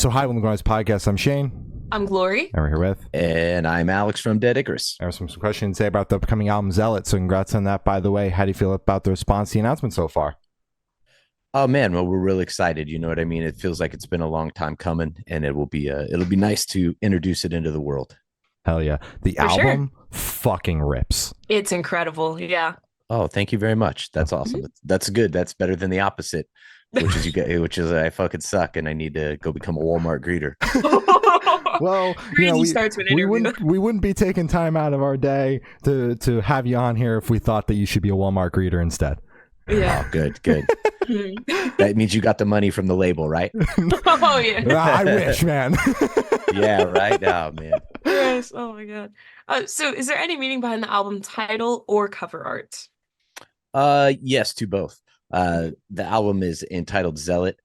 So hi, Welcome to Guys Podcast. I'm Shane. I'm Glory. And we're here with. And I'm Alex from Dead Icarus. I have some questions to say about the upcoming album ZEALOT. So congrats on that, by the way. How do you feel about the response to the announcement so far? Oh man, well, we're really excited. You know what I mean? It feels like it's been a long time coming, and it'll be nice to introduce it into the world. Hell yeah. The album fucking rips. It's incredible. Yeah. Oh, thank you very much. That's awesome. That's good. That's better than the opposite, which is I fucking suck and I need to go become a Walmart greeter. Well, we wouldn't be taking time out of our day to have you on here if we thought that you should be a Walmart greeter instead. Yeah. Oh, good. That means you got the money from the label, right? Oh yeah. I wish, man. Yeah, right. Oh man. Yes. Oh my god. So is there any meaning behind the album title or cover art? Yes, to both. The album is entitled Zealot,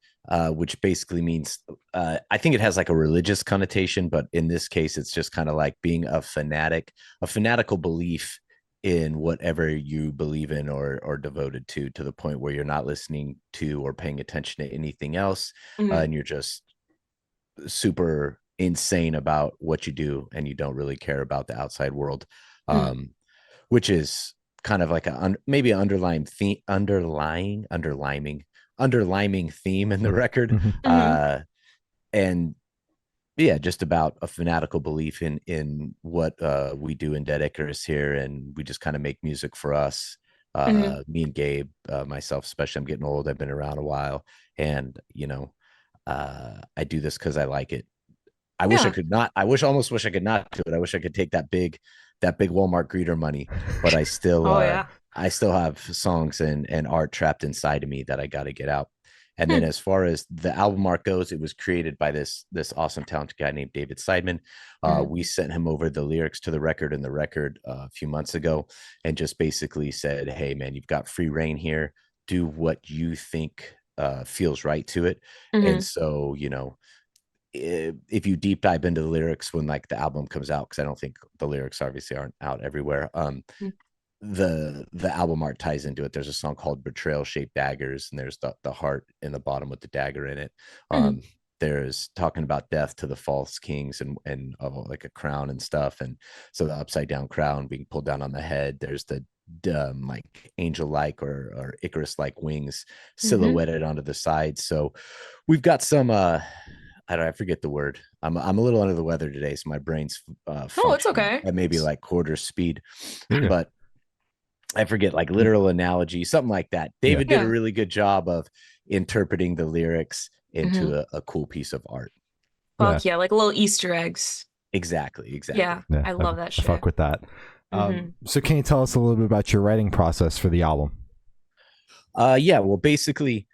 which basically means I think it has like a religious connotation, but in this case, it's just kind of like being a fanatical belief in whatever you believe in or devoted to the point where you're not listening to or paying attention to anything else, and you're just super insane about what you do and you don't really care about the outside world, which is kind of like maybe an underlying theme in the record. And yeah, just about a fanatical belief in what we do in Dead Icarus here, and we just kind of make music for us. Me and Gabe, myself especially, I'm getting old, I've been around a while, and I do this because I like it. I wish I could not do it. I wish I could take that big Walmart greeter money, but I still I still have songs and art trapped inside of me that I got to get out. And then as far as the album art goes, it was created by this awesome talented guy named David Seidman. We sent him over the lyrics to the record a few months ago and just basically said, hey man, you've got free reign here, do what you think feels right to it. And so if you deep dive into the lyrics when like the album comes out, because I don't think the lyrics obviously aren't out everywhere, the album art ties into it. There's a song called Betrayal Shaped Daggers, and there's the heart in the bottom with the dagger in it. There's talking about death to the false kings and like a crown and stuff, and so the upside down crown being pulled down on the head. There's the like angel like or Icarus like wings silhouetted onto the side. So we've got some I forget the word. I'm a little under the weather today, so my brain's it's okay. At maybe like quarter speed, but I forget like literal analogy, something like that. David did a really good job of interpreting the lyrics into a cool piece of art. Fuck yeah, like little Easter eggs. Exactly. Yeah, I love that shit. Fuck with that. So can you tell us a little bit about your writing process for the album? Well, basically,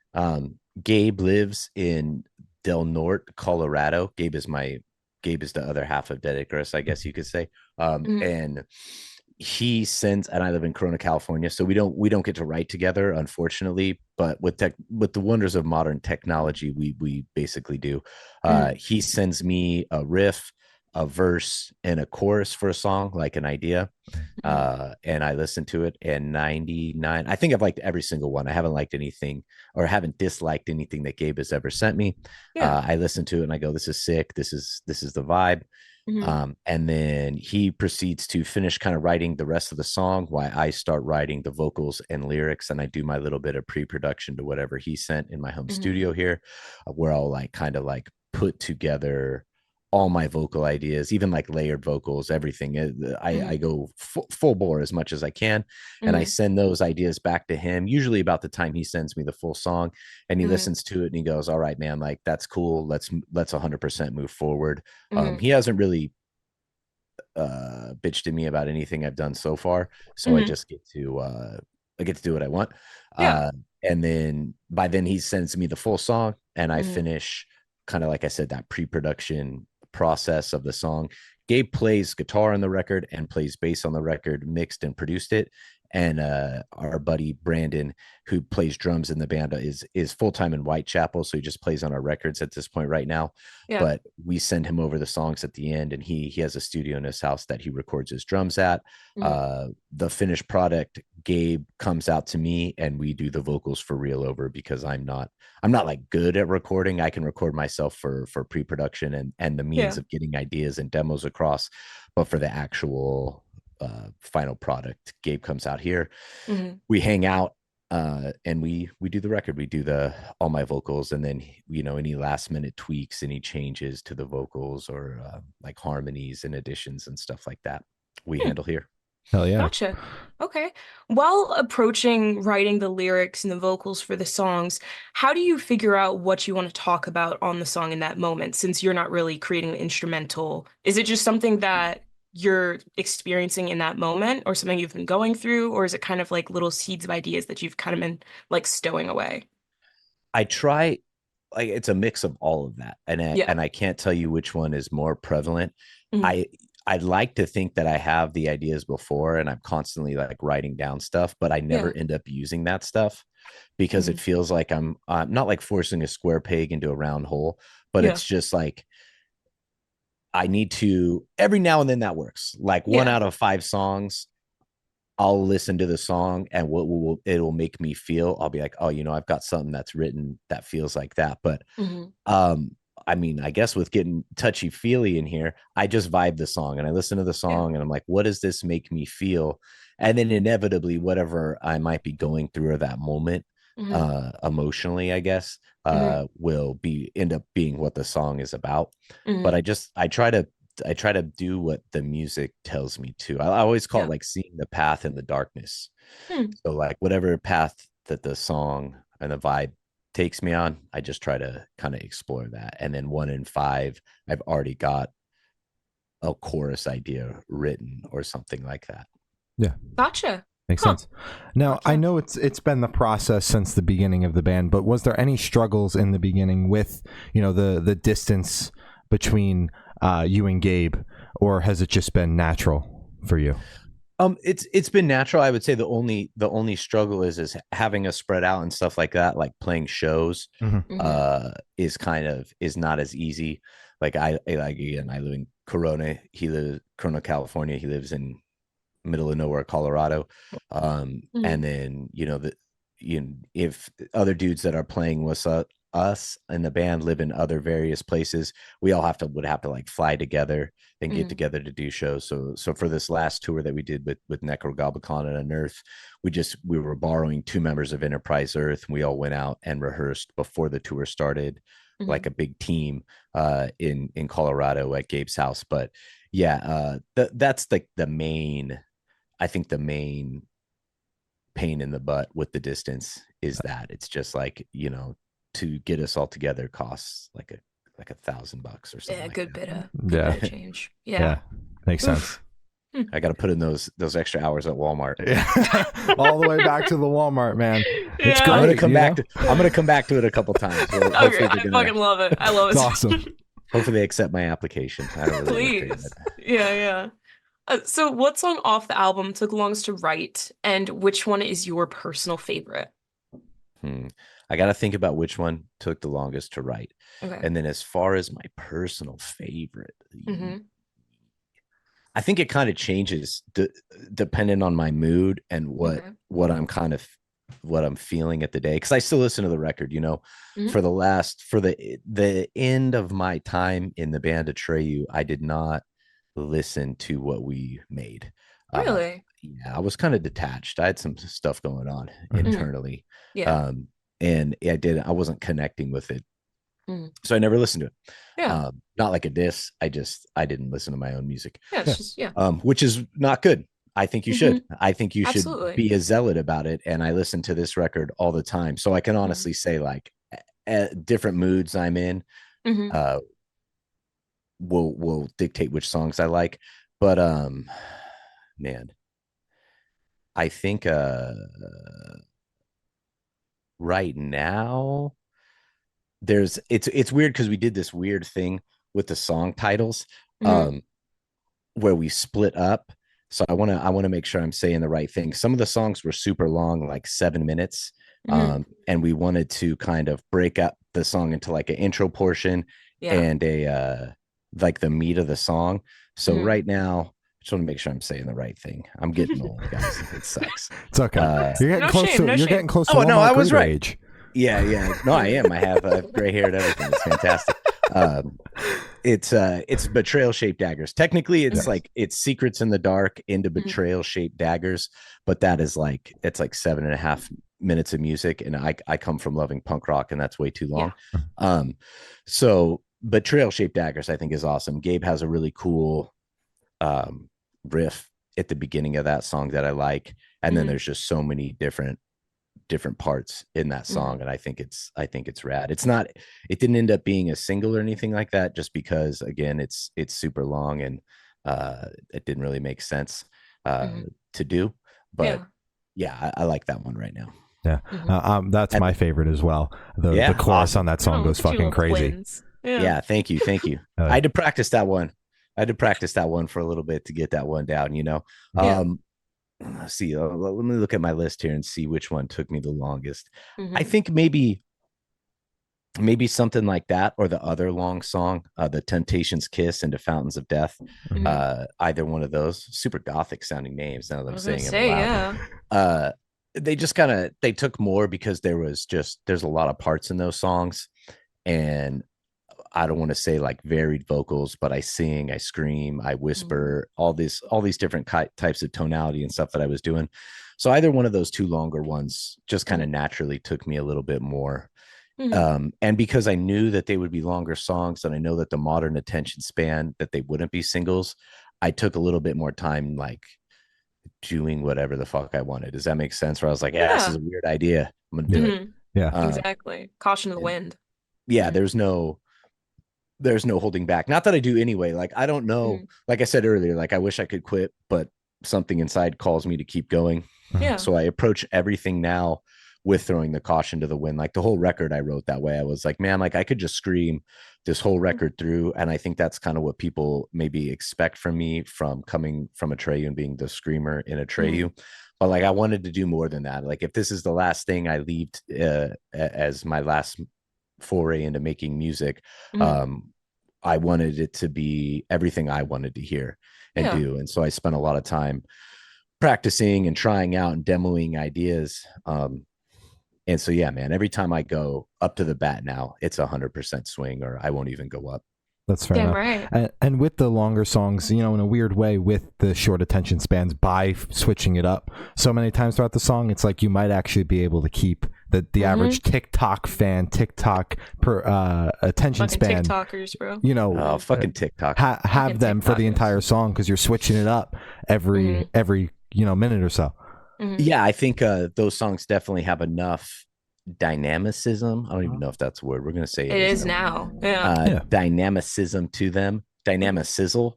Gabe lives in Del Norte, Colorado. Gabe is the other half of Dead Icarus, I guess you could say. And he sends, and I live in Corona, California, so we don't get to write together, unfortunately. But with the wonders of modern technology, we basically do. He sends me a riff, a verse, and a chorus for a song, like an idea, and I listen to it. And 99, I think I've liked every single one. I haven't liked anything or haven't disliked anything that Gabe has ever sent me. I listen to it and I go, this is sick. This is the vibe. And then he proceeds to finish kind of writing the rest of the song while I start writing the vocals and lyrics, and I do my little bit of pre-production to whatever he sent in my home studio here, where I'll like kind of like put together all my vocal ideas, even like layered vocals, everything. I go full bore as much as I can, and I send those ideas back to him usually about the time he sends me the full song, and he listens to it and he goes, all right man, like that's cool, let's 100% move forward. He hasn't really bitched at me about anything I've done so far, so I just get to do what I want. And then by then he sends me the full song, and I finish kind of like I said, that pre-production process of the song. Gabe plays guitar on the record and plays bass on the record, mixed and produced it, and our buddy Brandon, who plays drums in the band, is full-time in Whitechapel, so he just plays on our records at this point right now. Yeah. But we send him over the songs at the end, and he has a studio in his house that he records his drums at. The finished product, Gabe comes out to me, and we do the vocals for real over, because I'm not like good at recording. I can record myself for pre-production and the means of getting ideas and demos across, but for the actual final product, Gabe comes out here. We hang out, and we do the record. We do all my vocals, and then any last minute tweaks, any changes to the vocals, or like harmonies and additions and stuff like that, we handle here. Hell yeah. Gotcha. Okay. While approaching writing the lyrics and the vocals for the songs, how do you figure out what you want to talk about on the song in that moment, since you're not really creating the instrumental? Is it just something that you're experiencing in that moment, or something you've been going through, or is it kind of like little seeds of ideas that you've kind of been like stowing away? I try, like, it's a mix of all of that, and I can't tell you which one is more prevalent. I'd like to think that I have the ideas before, and I'm constantly like writing down stuff, but I never end up using that stuff, because it feels like I'm not like forcing a square peg into a round hole, but it's just like, I need to, every now and then that works. Like 1 out of 5 songs, I'll listen to the song, and it'll make me feel, I'll be like, oh, I've got something that's written that feels like that. But I mean, I guess with getting touchy feely in here, I just vibe the song, and I listen to the song, and I'm like, what does this make me feel? And then inevitably, whatever I might be going through at that moment, emotionally, I guess, will end up being what the song is about. But I try to do what the music tells me to. I always call it like seeing the path in the darkness. So like whatever path that the song and the vibe takes me on, I just try to kind of explore that. And then 1 in 5, I've already got a chorus idea written or something like that. Yeah. Gotcha. Makes sense. Now, I know it's been the process since the beginning of the band, but was there any struggles in the beginning with, the distance between you and Gabe, or has it just been natural for you? It's been natural. I would say the only struggle is having us spread out and stuff like that, like playing shows, is not as easy. Like I live in Corona. He lives Corona, California. He lives in middle of nowhere, Colorado. And then, if other dudes that are playing with us and the band live in other various places, we all would have to like fly together and get together to do shows. So for this last tour that we did with Necrogoblicon and Unearth, we were borrowing 2 members of Enterprise Earth, and we all went out and rehearsed before the tour started, like a big team in Colorado at Gabe's house. But that's like the main pain in the butt with the distance, is that it's just like, to get us all together costs like $1,000 or something. Good bit of change. Yeah, makes sense. I got to put in those extra hours at Walmart. All the way back to the Walmart, man. It's great. I'm gonna come back to it a couple times. Okay, I fucking love it. I love it. It's awesome. Hopefully they accept my application. I don't really Please. Yeah. So what song off the album took longest to write, and which one is your personal favorite? I got to think about which one took the longest to write. Okay. And then as far as my personal favorite, I think it kind of changes depending on my mood and what I'm feeling at the day. Cause I still listen to the record, for the end of my time in the band Atreyu, I did not listen to what we made. Really? I was kind of detached. I had some stuff going on internally. And I wasn't connecting with it. So I never listened to it. Not like a diss. I didn't listen to my own music. Which is not good. I think you should. I think you should be a zealot about it. And I listen to this record all the time. So I can honestly say, like, different moods I'm in will dictate which songs I like. But man, I think right now it's weird because we did this weird thing with the song titles where we split up. So I want to make sure I'm saying the right thing. Some of the songs were super long, like 7 minutes. And we wanted to kind of break up the song into like an intro portion and a like the meat of the song. So right now, I just want to make sure I'm saying the right thing. I'm getting old, guys. It sucks. It's okay. You're getting getting close to no, I was right. Age. Yeah. No, I am. I have gray hair and everything. It's fantastic. It's betrayal shaped daggers. Technically, it's like it's secrets in the dark into betrayal shaped daggers, but it's like 7.5 minutes of music, and I come from loving punk rock, and that's way too long. So betrayal shaped daggers I think is awesome. Gabe has a really cool riff at the beginning of that song that I like, and then there's just so many different parts in that song, and I think it's rad. It didn't end up being a single or anything like that, just because again it's super long, and it didn't really make sense to do, but I like that one right now. That's my favorite as well. The chorus on that song goes fucking crazy. Thank you. I had to practice that one for a little bit to get that one down, Let's see. Let me look at my list here and see which one took me the longest. I think maybe something like that, or the other long song, the Temptations Kiss into Fountains of Death. Either one of those. Super gothic sounding names now that I'm saying it loud. They just they took more because there's a lot of parts in those songs, and I don't want to say like varied vocals, but I sing, I scream, I whisper, all these different types of tonality and stuff that I was doing. So either one of those two longer ones just kind of naturally took me a little bit more. And because I knew that they would be longer songs, and I know that the modern attention span, that they wouldn't be singles, I took a little bit more time, like doing whatever the fuck I wanted. Does that make sense? Where I was like, this is a weird idea, I'm gonna do it. Exactly. Caution to the wind. There's no holding back. Not that I do anyway. Like, I don't know. Like I said earlier, like I wish I could quit, but something inside calls me to keep going. So I approach everything now with throwing the caution to the wind. Like the whole record I wrote that way. I was like, man, like I could just scream this whole record through. And I think that's kind of what people maybe expect from me, from coming from Atreyu and being the screamer in Atreyu. But like, I wanted to do more than that. Like, if this is the last thing I leave as my last foray into making music, I wanted it to be everything I wanted to hear and do. And so I spent a lot of time practicing and trying out and demoing ideas. And so, man, every time I go up to the bat now, it's 100% swing, or I won't even go up. That's fair enough. Right. And with the longer songs, in a weird way, with the short attention spans, by switching it up so many times throughout the song, it's like you might actually be able to keep the average TikTok attention span. TikTokers, bro. Fucking TikTok. Have them for the entire song, because you're switching it up every minute or so. Yeah, I think those songs definitely have enough dynamicism. I don't even know if that's a word. We're gonna say it is now. Dynamicism to them, dynamicizzle.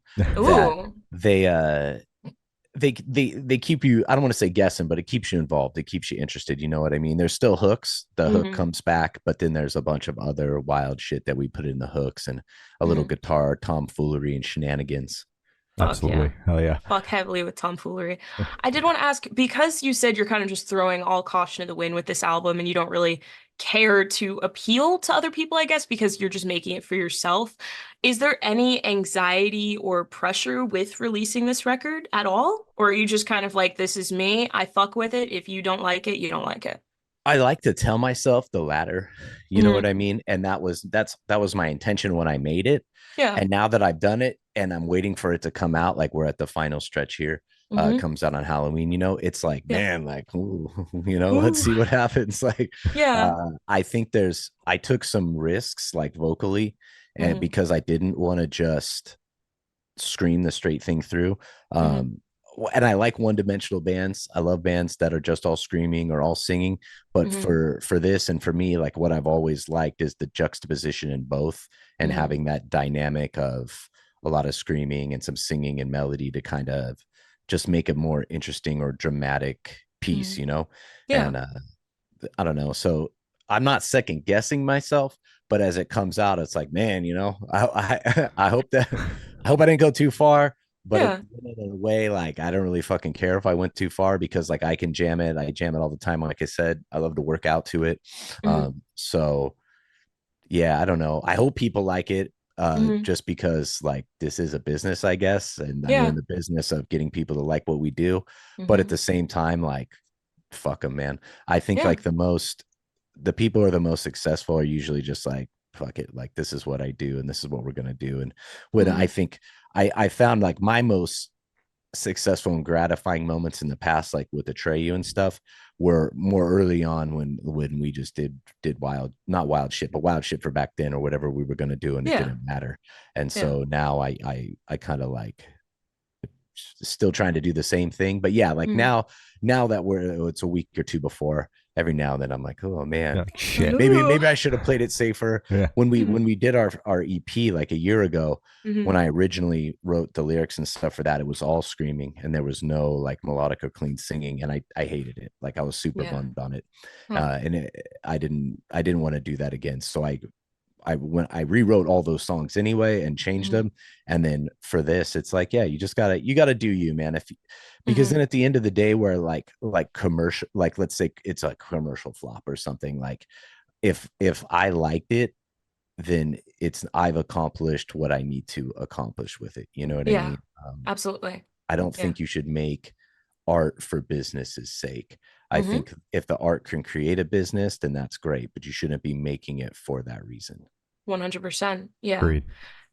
They keep you, I don't want to say guessing, but it keeps you involved. It keeps you interested. You know what I mean? There's still hooks. The hook comes back, but then there's a bunch of other wild shit that we put in the hooks, and a little guitar tomfoolery and shenanigans. Absolutely. Hell yeah. Fuck heavily with tomfoolery. I did want to ask, because you said you're kind of just throwing all caution to the wind with this album, and you don't really care to appeal to other people, I guess, because you're just making it for yourself. Is there any anxiety or pressure with releasing this record at all? Or are you just kind of like, this is me, I fuck with it. If you don't like it, you don't like it? I like to tell myself the latter, you know what I mean? And that was my intention when I made it. Yeah. And now that I've done it and I'm waiting for it to come out, like we're at the final stretch here, it comes out on Halloween, it's like, man, like, ooh, let's see what happens. Like, I think I took some risks, like vocally, and because I didn't want to just scream the straight thing through. And I like one-dimensional bands. I love bands that are just all screaming or all singing. But for this and for me, like what I've always liked is the juxtaposition in both, and having that dynamic of a lot of screaming and some singing and melody to kind of just make it more interesting or dramatic piece, And I don't know. So I'm not second guessing myself, but as it comes out, it's like, man, I hope I didn't go too far. but in a way, like, I don't really fucking care if I went too far, because like I can jam it. I jam it all the time. Like I said, I love to work out to it. So yeah, I don't know. I hope people like it. Just because like this is a business, I guess, and I'm in the business of getting people to like what we do. But at the same time, like, fuck them, man. I think like the people who are the most successful are usually just like, fuck it, like this is what I do and this is what we're gonna do. And when I think I found like my most successful and gratifying moments in the past, like with the Atreyu and stuff, were more early on when we just did not wild shit, but wild shit for back then or whatever we were going to do, and it didn't matter. And so now I kind of like still trying to do the same thing, but yeah, like now that it's a week or two before, every now and then I'm like, oh man, shit, maybe I should have played it safer. When we did our EP like a year ago, when I originally wrote the lyrics and stuff for that, it was all screaming and there was no like melodic or clean singing, and I hated it. Like I was super bummed on it. And I didn't want to do that again, so I rewrote all those songs anyway and changed them. And then for this, it's like, yeah, you gotta do you, man. Because then at the end of the day, where like commercial, like let's say it's a commercial flop or something, like if I liked it, then I've accomplished what I need to accomplish with it. You know what I mean? Absolutely. I don't think you should make art for business's sake. I think if the art can create a business, then that's great, but you shouldn't be making it for that reason. 100%. Yeah. Agreed.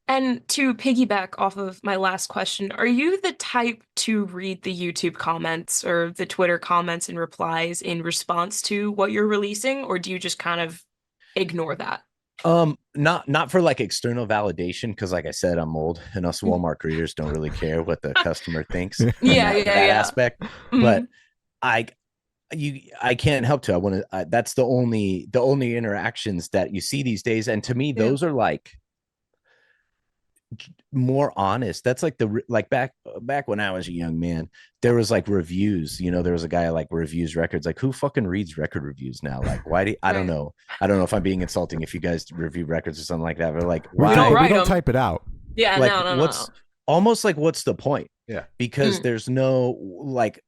And to piggyback off of my last question, are you the type to read the YouTube comments or the Twitter comments and replies in response to what you're releasing, or do you just kind of ignore that? Not for like external validation, because like I said, I'm old and us Walmart greeters don't really care what the customer thinks. That aspect. But I can't help to. I want to. That's the only interactions that you see these days, and to me, those are like more honest. That's like back when I was a young man, there was like reviews. You know, there was a guy like reviews records. Like, who fucking reads record reviews now? Like, why do I don't know. I don't know if I'm being insulting if you guys review records or something like that. But like, why we don't type it out? Yeah, like, no. Almost like, what's the point? Yeah, because there's no, like,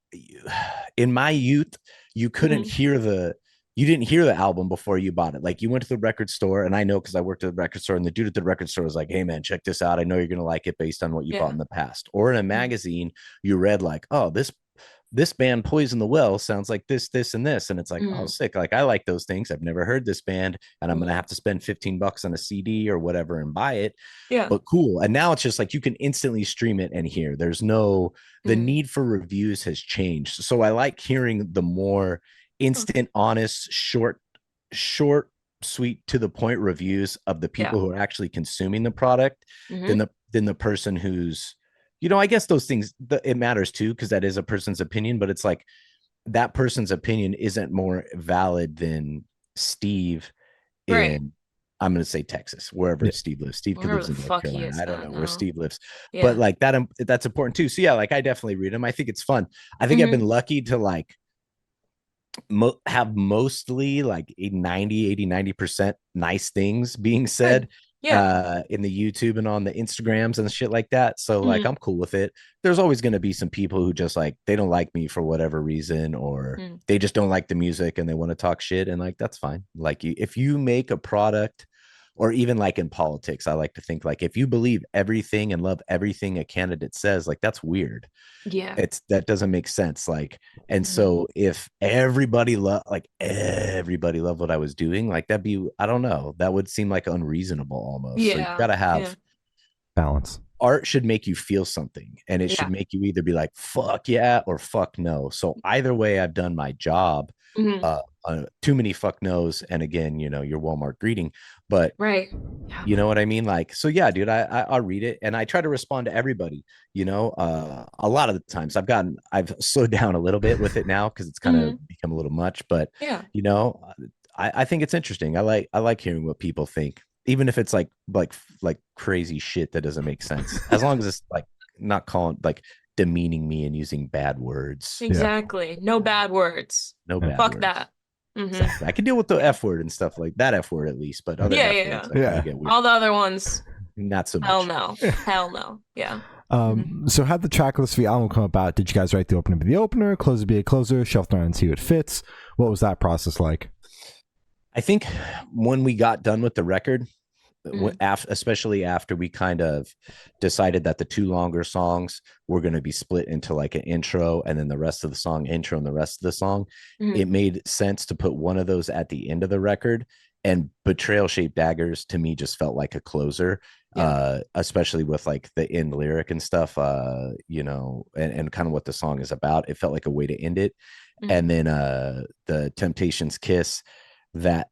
in my youth, you couldn't you didn't hear the album before you bought it. Like, you went to the record store, and I know because I worked at the record store, and the dude at the record store was like, hey man, check this out. I know you're going to like it based on what you bought in the past. Or in a magazine, you read like, oh, this band Poison the Well sounds like this, and this. And it's like, oh, sick. Like, I like those things. I've never heard this band, and I'm going to have to spend $15 on a CD or whatever and buy it. Yeah. But cool. And now it's just like, you can instantly stream it and hear. There's no, the need for reviews has changed. So I like hearing the more instant, honest, short, sweet, to the point reviews of the people who are actually consuming the product than the person who's, you know, I guess those things, it matters too, because that is a person's opinion, but it's like that person's opinion isn't more valid than Steve in, I'm going to say Texas, wherever Steve lives. Steve could live in North Carolina. I don't know where Steve lives, but like that's important too. So yeah, like I definitely read them. I think it's fun. I think I've been lucky to like have mostly like 90% nice things being said in the YouTube and on the Instagrams and shit like that. So like, I'm cool with it. There's always going to be some people who just like, they don't like me for whatever reason, or they just don't like the music and they want to talk shit, and like, that's fine. Like, if you make a product, or even like in politics, I like to think like, if you believe everything and love everything a candidate says, like, that's weird. That doesn't make sense. Like, and so if everybody loved what I was doing, like, that'd be, I don't know, that would seem like unreasonable almost. So you gotta have balance. Art should make you feel something, and it should make you either be like, fuck yeah, or fuck no. So either way, I've done my job. Too many fuck no's, and again, you know, your Walmart greeting, but you know what I mean? Like, so yeah, dude, I'll read it, and I try to respond to everybody, you know. A lot of the times I've slowed down a little bit with it now, because it's kind of become a little much, but you know, I think it's interesting. I like hearing what people think, even if it's like crazy shit that doesn't make sense, as long as it's like not calling, like, demeaning me and using bad words. Exactly. No bad words. No bad Fuck words. that. Exactly. I can deal with the F word and stuff like that, F word at least, but other F words, all the other ones, not so much. Hell no. Yeah. So how'd the track list for the album come about? Did you guys write the opener be the opener, closer be a closer, shelf around and see what fits? What was that process like? I think when we got done with the record, especially after we kind of decided that the two longer songs were going to be split into like an intro and then the rest of the song intro and the rest of the song, it made sense to put one of those at the end of the record. And Betrayal Shaped Daggers to me just felt like a closer, especially with like the end lyric and stuff, you know, and kind of what the song is about. It felt like a way to end it. And then the Temptations Kiss, that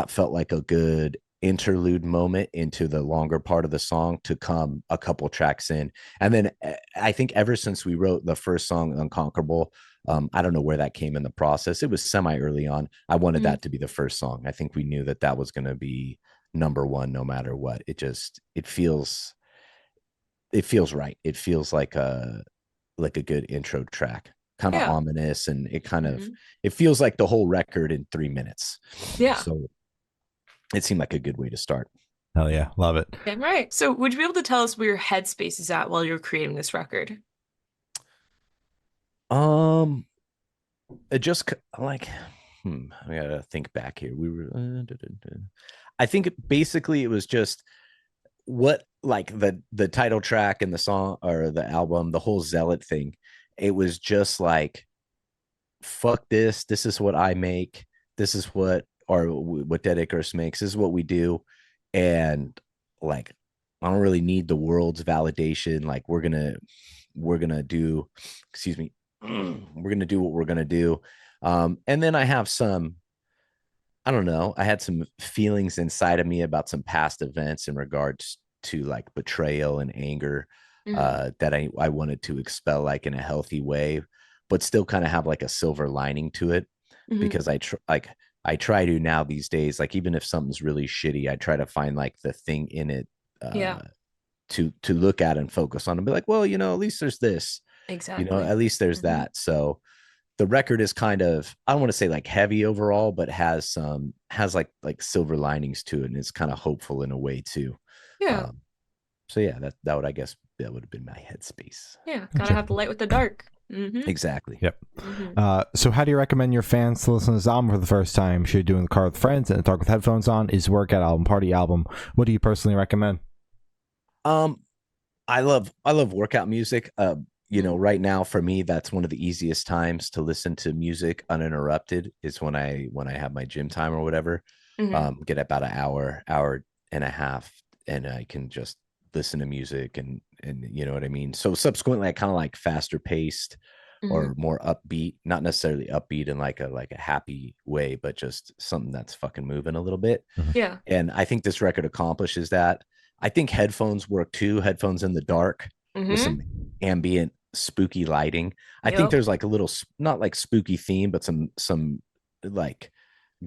felt like a good interlude moment into the longer part of the song to come a couple tracks in. And then I think ever since we wrote the first song, Unconquerable, I don't know where that came in the process. It was semi early on. I wanted that to be the first song. I think we knew that was going to be number one no matter what. It feels right. It feels like a good intro track, kind of ominous, and it kind of it feels like the whole record in 3 minutes. So it seemed like a good way to start. Hell yeah, love it. Yeah, right. So would you be able to tell us where your headspace is at while you're creating this record? It just like I gotta think back here. We were I think basically it was just what, like the title track and the song or the album, the whole Zealot thing. It was just like, fuck this is what I make, this is what Dead Icarus makes, this is what we do. And like, I don't really need the world's validation. Like we're gonna do, excuse me, we're gonna do what we're gonna do. And then I have some, I don't know, I had some feelings inside of me about some past events in regards to like betrayal and anger, that I wanted to expel like in a healthy way, but still kind of have like a silver lining to it. Because I try to now these days, like even if something's really shitty, I try to find like the thing in it to look at and focus on and be like, well, you know, at least there's this, Exactly. you know, at least there's that. So the record is kind of, I don't want to say like heavy overall, but has like silver linings to it, and it's kind of hopeful in a way too. So yeah, that would, I guess that would have been my headspace. Gotta have the light with the dark. Exactly. Yep. So how do you recommend your fans to listen to this album for the first time? Should you do in the car with friends and talk with headphones on? Is workout album, party album? What do you personally recommend? I love workout music. You know, right now for me, that's one of the easiest times to listen to music uninterrupted is when I have my gym time or whatever. Get about an hour and a half, and I can just listen to music and you know what I mean? So subsequently I kind of like faster paced or more upbeat, not necessarily upbeat in like a happy way, but just something that's fucking moving a little bit. And I think this record accomplishes that. I think headphones work too, headphones in the dark with some ambient spooky lighting. I think there's like a little, not like spooky theme, but some like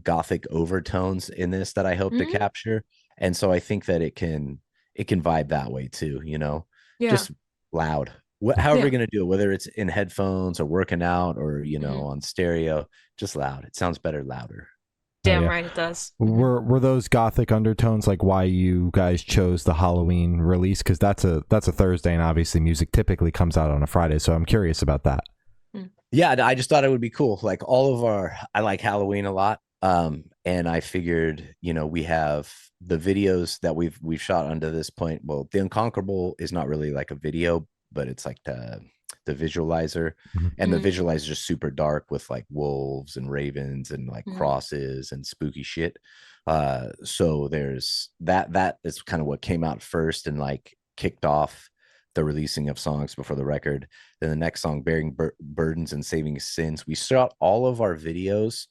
gothic overtones in this that I hope to capture. And so I think that it can vibe that way too, you know, just loud. However you're going to do it, whether it's in headphones or working out or, you know, on stereo, just loud. It sounds better louder. Damn right it does. Were those gothic undertones like why you guys chose the Halloween release? Because that's a Thursday, and obviously music typically comes out on a Friday, so I'm curious about that. Yeah, I just thought it would be cool. Like I like Halloween a lot. And I figured, you know, we have the videos that we've shot under this point. Well, the Unconquerable is not really like a video, but it's like the visualizer, and the visualizer is just super dark with like wolves and ravens and like crosses and spooky shit. So there's that is kind of what came out first and like kicked off the releasing of songs before the record. Then the next song, Bearing Burdens and Saving Sins, we shot all of our videos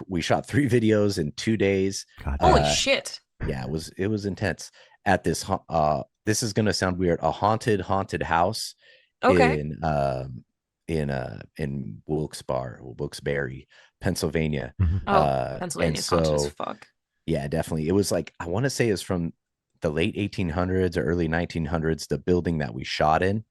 we shot 3 videos in 2 days. Holy shit. Yeah, it was intense at this this is going to sound weird, a haunted house in Wilkes-Barre, Pennsylvania. Pennsylvania's haunted as fuck. Yeah, definitely. It was like, I want to say it's from the late 1800s or early 1900s, the building that we shot in.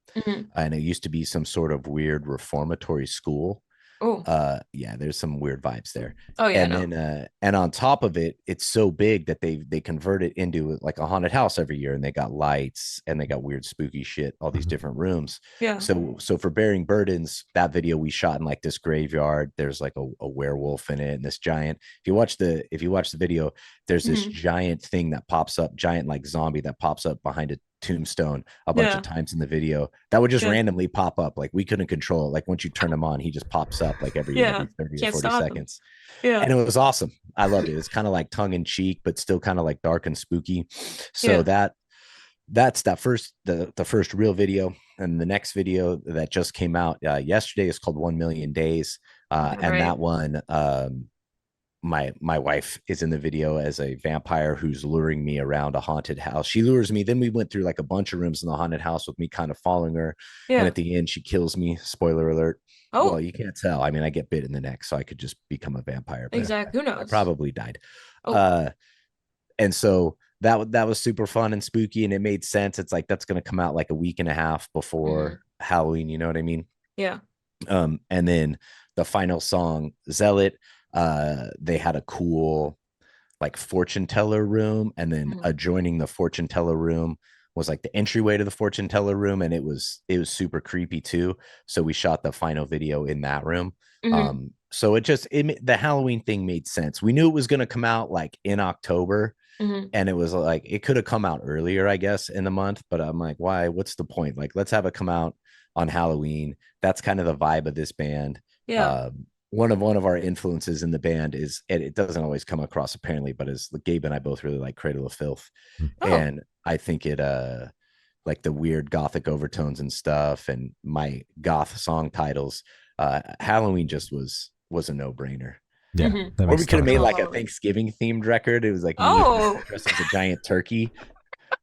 And it used to be some sort of weird reformatory school. Oh. Yeah, there's some weird vibes there. Oh yeah, And no. then and on top of it, it's so big that they convert it into like a haunted house every year, and they got lights and they got weird spooky shit, all these different rooms. Yeah. So for Bearing Burdens, that video we shot in like this graveyard. There's like a werewolf in it, and this giant. If you watch the video, there's this giant thing that pops up, giant like zombie that pops up behind a tombstone a bunch of times in the video that would just randomly pop up. Like we couldn't control it. Like once you turn him on, he just pops up like every 30 or 40 seconds. And it was awesome. I loved it. It's kind of like tongue in cheek, but still kind of like dark and spooky. So that's the first real video. And the next video that just came out yesterday is called 1 Million Days. And that one, my wife is in the video as a vampire who's luring me around a haunted house. She lures me. Then we went through like a bunch of rooms in the haunted house with me kind of following her. And at the end, she kills me. Spoiler alert. Oh, well, you can't tell. I mean, I get bit in the neck, so I could just become a vampire. But exactly. Who knows? I probably died. And so that was super fun and spooky, and it made sense. It's like that's going to come out like a week and a half before Halloween. You know what I mean? Yeah. And then the final song, Zealot. They had a cool like fortune teller room, and then adjoining the fortune teller room was like the entryway to the fortune teller room, and it was super creepy too. So we shot the final video in that room. So the Halloween thing made sense. We knew it was going to come out like in October, and it was like it could have come out earlier, I guess, in the month, but I'm like, why? What's the point? Like, let's have it come out on Halloween. That's kind of the vibe of this band. One of our influences in the band is, and it doesn't always come across apparently, but is Gabe and I both really like Cradle of Filth. And I think it like the weird gothic overtones and stuff, and my goth song titles, Halloween just was a no-brainer. Yeah. Or we could have made like a Thanksgiving themed record. It was like dressed as a giant turkey.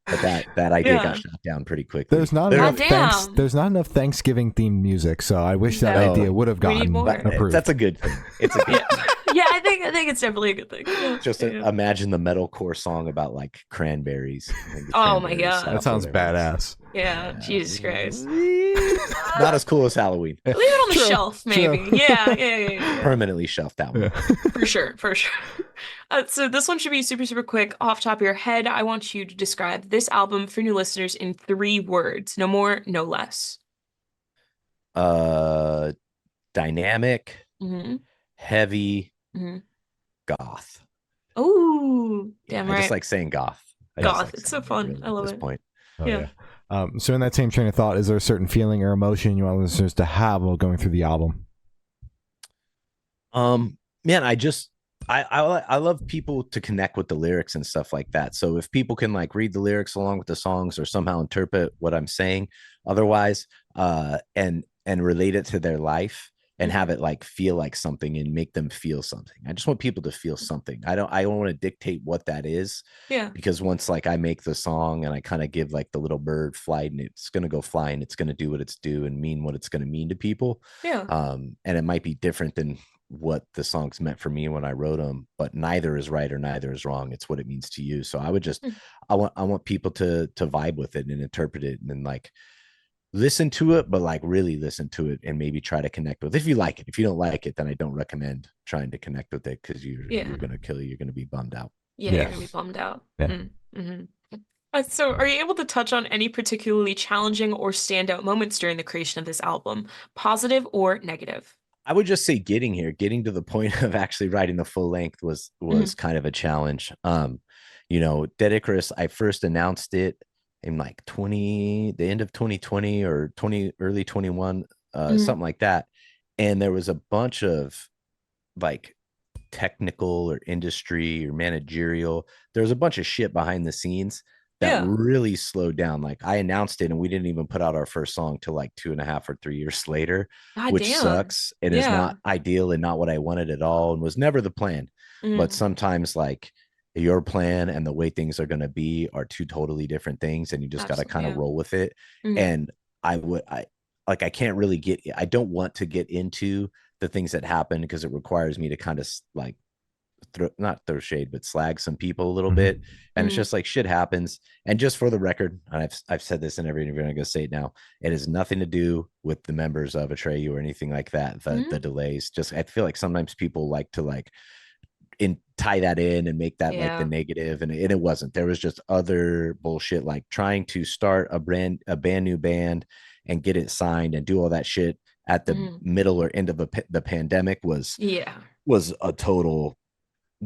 But that idea got shot down pretty quickly. There's not enough Thanksgiving themed music, so I wish that idea would have gotten approved. That's a good thing. It's a good thing. Yeah, I think it's definitely a good thing. Just imagine the metalcore song about like cranberries. Oh my god, that sounds badass. Yeah, Jesus Christ. Not as cool as Halloween. Leave it on the shelf, maybe. Yeah. Permanently shelf that one. For sure. So this one should be super, super quick. Off the top of your head, I want you to describe this album for new listeners in 3 words. No more, no less. Dynamic, heavy, goth. Oh, damn right. I just like saying goth. It's so fun. Really I love it. Point. Yeah. So in that same train of thought, is there a certain feeling or emotion you want listeners to have while going through the album? Man, I love people to connect with the lyrics and stuff like that. So if people can like read the lyrics along with the songs or somehow interpret what I'm saying, otherwise, and relate it to their life and have it like feel like something and make them feel something. I just want people to feel something. I don't want to dictate what that is. Yeah. Because once like I make the song and I kind of give like the little bird flight, and it's going to go fly and it's going to do what it's do and mean what it's going to mean to people. Yeah. And it might be different than what the songs meant for me when I wrote them, but neither is right or neither is wrong. It's what it means to you. So I would just, I want people to vibe with it and interpret it and then like listen to it, but like really listen to it and maybe try to connect with it. If you like it. If you don't like it, then I don't recommend trying to connect with it because you're going to kill you. You're going to be bummed out. Yeah, you're going to be bummed out. So are you able to touch on any particularly challenging or standout moments during the creation of this album, positive or negative? I would just say getting to the point of actually writing the full length was kind of a challenge. Dead Icarus, I first announced it in like the end of 2020 or early 21, something like that. And there was a bunch of like technical or industry or managerial, there was a bunch of shit behind the scenes that really slowed down. Like I announced it and we didn't even put out our first song till like 2.5 or 3 years later, which sucks. And is not ideal and not what I wanted at all and was never the plan. But sometimes like your plan and the way things are going to be are 2 totally different things. And you just got to kind of roll with it. And I don't want to get into the things that happen because it requires me to kind of like not throw shade, but slag some people a little bit. And it's just like shit happens. And just for the record, and I've said this in every interview, and I'm going to say it now. It has nothing to do with the members of Atreyu or anything like that. The delays, just I feel like sometimes people like to tie that in and make that like the negative, and it wasn't. There was just other bullshit, like trying to start a brand new band and get it signed and do all that shit at the middle or end of the pandemic was a total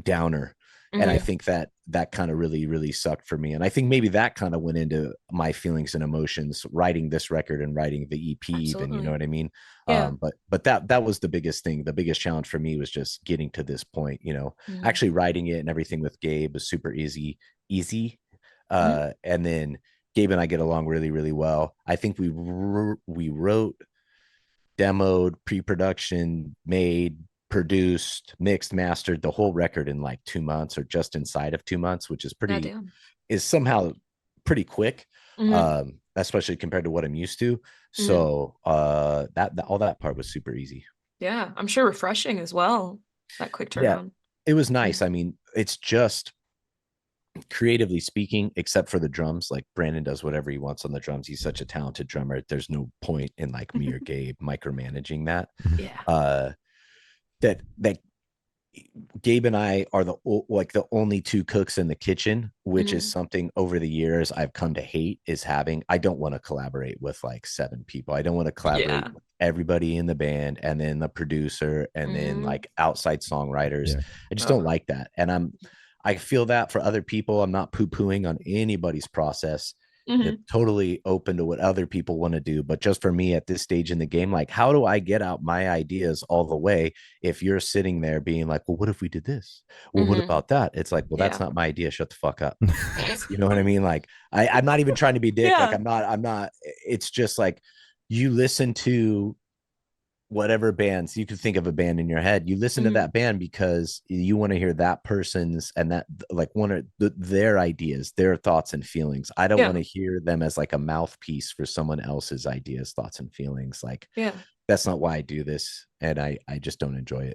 downer. And I think that kind of really sucked for me. And I think maybe that kind of went into my feelings and emotions writing this record and writing the EP. Even, you know what I mean? But that was the biggest thing. The biggest challenge for me was just getting to this point, you know, actually writing it and everything with Gabe was super easy. And then Gabe and I get along really well. I think we wrote, demoed, pre-production, made, produced, mixed, mastered the whole record in like 2 months or just inside of 2 months, which is somehow pretty quick, especially compared to what I'm used to. So that all that part was super easy. Yeah, I'm sure refreshing as well, that quick turnaround. Yeah, it was nice. I mean, it's just creatively speaking, except for the drums, like Brandon does whatever he wants on the drums. He's such a talented drummer. There's no point in like me or Gabe micromanaging that. That Gabe and I are the only two cooks in the kitchen, which is something over the years I've come to hate, is having. I don't want to collaborate with like 7 people. I don't want to collaborate with everybody in the band and then the producer and then like outside songwriters. I just don't like that. And I feel that for other people. I'm not poo-pooing on anybody's process. Totally open to what other people want to do, but just for me at this stage in the game, like, how do I get out my ideas all the way if you're sitting there being like, well, what if we did this? Well, what about that? It's like, well, that's not my idea. Shut the fuck up. You know what I mean? Like, I'm not even trying to be dick. Like, I'm not. It's just like, you listen to whatever bands, you could think of a band in your head, you listen to that band because you want to hear that person's and that like one of their ideas, their thoughts and feelings. I don't want to hear them as like a mouthpiece for someone else's ideas, thoughts and feelings. Like, that's not why I do this, and I just don't enjoy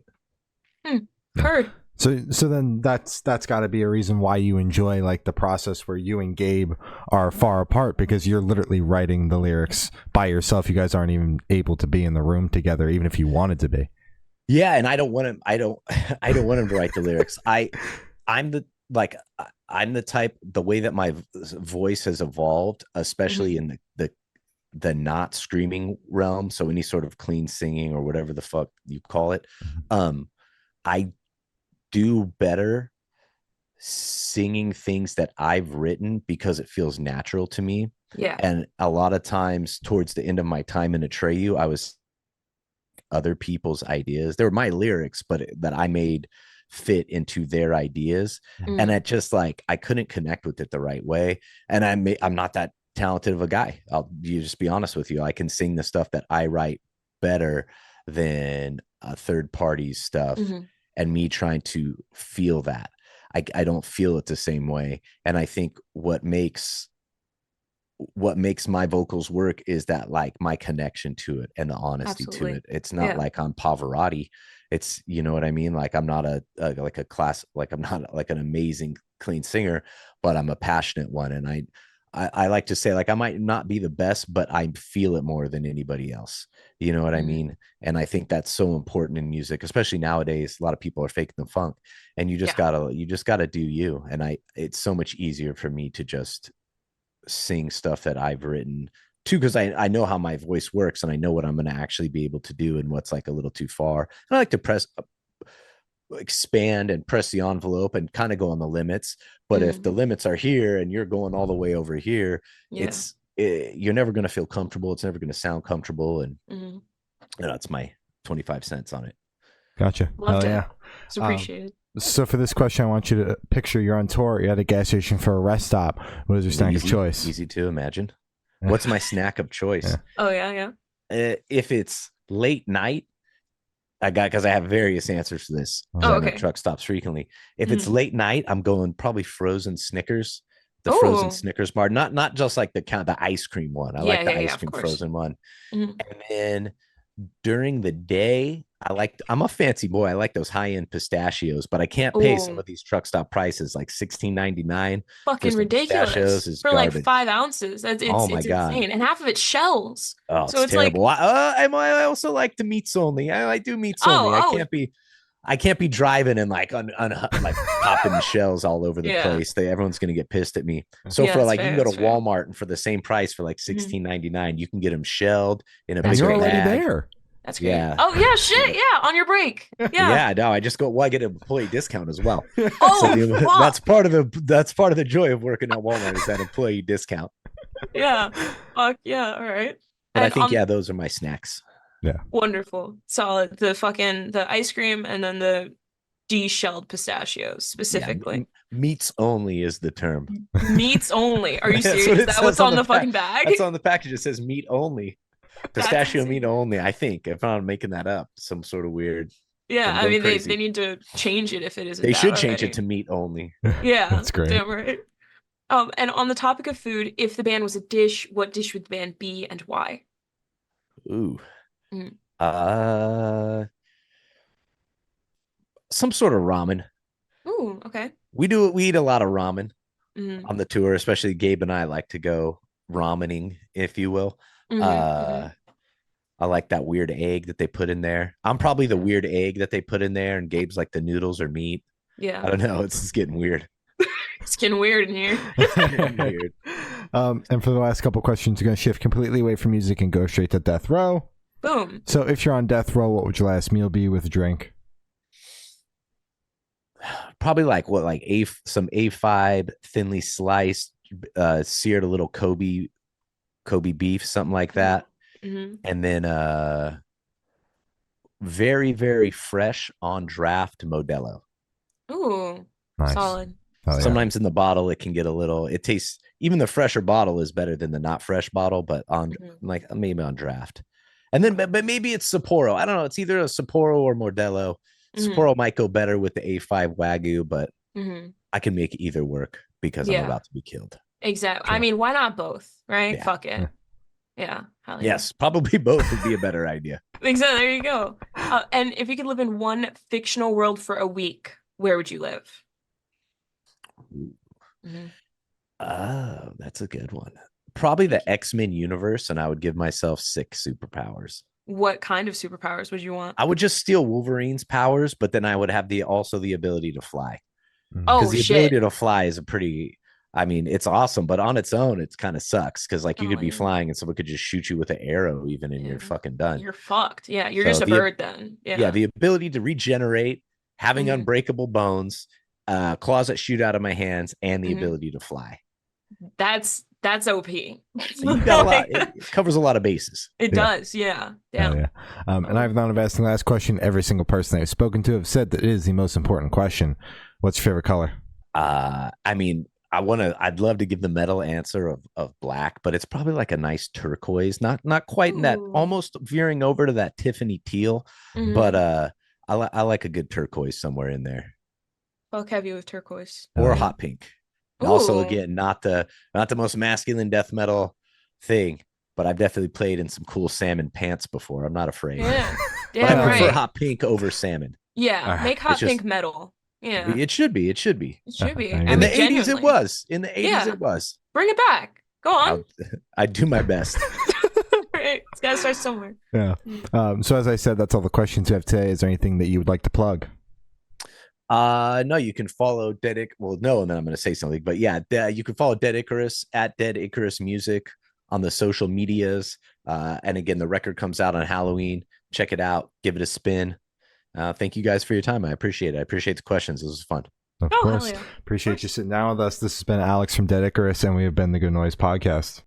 it. Heard. So then that's got to be a reason why you enjoy like the process where you and Gabe are far apart, because you're literally writing the lyrics by yourself. You guys aren't even able to be in the room together, even if you wanted to be. Yeah, and I don't want him to write the lyrics. I'm the type, the way that my voice has evolved, especially in the not screaming realm. So any sort of clean singing or whatever the fuck you call it, I do better singing things that I've written because it feels natural to me. Yeah. And a lot of times towards the end of my time in Atreyu, I was other people's ideas. They were my lyrics, but that I made fit into their ideas. And it just like, I couldn't connect with it the right way. And I'm not that talented of a guy. I'll just be honest with you. I can sing the stuff that I write better than a third party's stuff. And me trying to feel that, I don't feel it the same way. And I think what makes my vocals work is that like my connection to it and the honesty to it. It's not like I'm Pavarotti. It's, you know what I mean? Like, I'm not like a class, like I'm not like an amazing clean singer, but I'm a passionate one. And I like to say, like, I might not be the best, but I feel it more than anybody else. You know what I mean? And I think that's so important in music, especially nowadays. A lot of people are faking the funk, and you just gotta do you. And it's so much easier for me to just sing stuff that I've written too, because I know how my voice works and I know what I'm going to actually be able to do and what's like a little too far. And I like to expand and press the envelope and kind of go on the limits. But if the limits are here and you're going all the way over here, you're never going to feel comfortable. It's never going to sound comfortable. And that's my 25 cents on it. Gotcha. Loved it. Yeah. It's appreciated. So for this question, I want you to picture you're on tour. You're at a gas station for a rest stop. What is your snack of choice? Easy to imagine. What's my snack of choice? Oh, yeah. If it's late night, because I have various answers to this. I'm at truck stops frequently. If it's late night, I'm going probably frozen Snickers, the frozen Snickers bar, not just like the ice cream one. I like the ice cream frozen one. And then During the day, I'm a fancy boy. I like those high-end pistachios, but I can't pay some Oh, of these truck stop prices, like 16.99 for fucking some pistachios ridiculous is for like garbage. 5 ounces. That's Oh my it's God. insane, and half of it's shells. Oh, So it's it's like, terrible. I also like the meats only. I do meats only. oh, I can't be driving and like like popping the shells all over the yeah, place. Everyone's gonna get pissed at me. So yeah, for it's like, you can fair, go to it's fair. Walmart and for the same price, for like Mhm. 16.99, you can get them shelled in a And That's you're bigger great. already bag. there. That's great. Yeah. Oh yeah, shit, yeah, on your break. Yeah. Yeah, no, I just go. Well, I get an employee discount as well. So Oh fuck. that's part of the joy of working at Walmart, is that employee discount. Yeah. Fuck yeah. All right. But I And think, yeah, those are my snacks. Yeah. wonderful. Solid. The ice cream and then the de-shelled pistachios Yeah, specifically. meats only is the term. Meats only. Are you That's serious? what Is it that says what's on on the the pack. fucking bag? That's on the package. It says meat only. That's Pistachio meat insane. only. I think, if I'm not making that up, some sort of weird. Yeah, I'm I going mean they crazy. need to change it if it isn't They that should change it already. to meat only. Yeah, That's great. damn right. And on the topic of food, if the band was a dish, what dish would the band be and why? Ooh. Mm. Uh, some sort of ramen. Ooh, okay. We eat a lot of ramen Mm-hmm. on the tour, especially Gabe and I like to go ramening, if you will. Mm-hmm. Mm-hmm. Uh, I like that weird egg that they put in there. I'm probably the weird egg that they put in there, and Gabe's like the noodles or meat. Yeah. I don't know. It's just getting weird. It's getting weird in here. Getting weird. And for the last couple questions, you're going to shift completely away from music and go straight to death row. Boom. So if you're on death row, what would your last meal be with a drink? Probably like what, like some A5 thinly sliced, seared a little Kobe beef, something like that. Mm-hmm. And then very, very fresh on draft Modelo. Ooh, Nice. solid. Oh, yeah. Sometimes in the bottle it can get a little, it tastes, even the fresher bottle is better than the not fresh bottle, but on like maybe on draft. And then but maybe it's Sapporo. I don't know. It's either a Sapporo or Modelo. Sapporo might go better with the A5 Wagyu, but I can make either work because I'm about to be killed. Exactly. True. I mean, why not both, right? Yeah. Fuck it. Yeah. Hell yeah. Yes, probably both would be a better idea. Exactly. There you go. And if you could live in one fictional world for a week, where would you live? Oh, that's a good one. Probably the X-Men universe, and I would give myself 6 superpowers. What kind of superpowers would you want? I would just steal Wolverine's powers, but then I would have also the ability to fly. Oh, Because the ability to fly is I mean, it's awesome, but on its own, it kind of sucks. Because like you could be flying and someone could just shoot you with an arrow, even, and you're fucking done. You're fucked. Yeah, you're just a bird then. Yeah, the ability to regenerate, having unbreakable bones, claws that shoot out of my hands, and the ability to fly. That's OP. You got a lot. It covers a lot of bases. It does, yeah. Yeah. And I've not asked the last question. Every single person I've spoken to have said that it is the most important question. What's your favorite color? I mean, I'd love to give the metal answer of black, but it's probably like a nice turquoise, not quite in that, almost veering over to that Tiffany teal, but I like a good turquoise somewhere in there. Fuck heavy with turquoise. Or a hot pink. Also, again, not the most masculine death metal thing, but I've definitely played in some cool salmon pants before. I'm not afraid. Yeah. But I prefer hot pink over salmon. Yeah, make hot pink metal. Yeah. It should be. It should be. In the 80s it was. In the 80s it was. Bring it back. Go on. I'd do my best. Right. It's got to start somewhere. Yeah. So as I said, that's all the questions we have today. Is there anything that you would like to plug? No, you can follow well, no, and then I'm going to say something, but yeah, you can follow Dead Icarus at Dead Icarus Music on the social medias. And again, the record comes out on Halloween. Check it out. Give it a spin. Thank you guys for your time. I appreciate it. I appreciate the questions. This was fun. Of course. Appreciate you sitting down with us. This has been Alex from Dead Icarus, and we have been the Good Noise Podcast.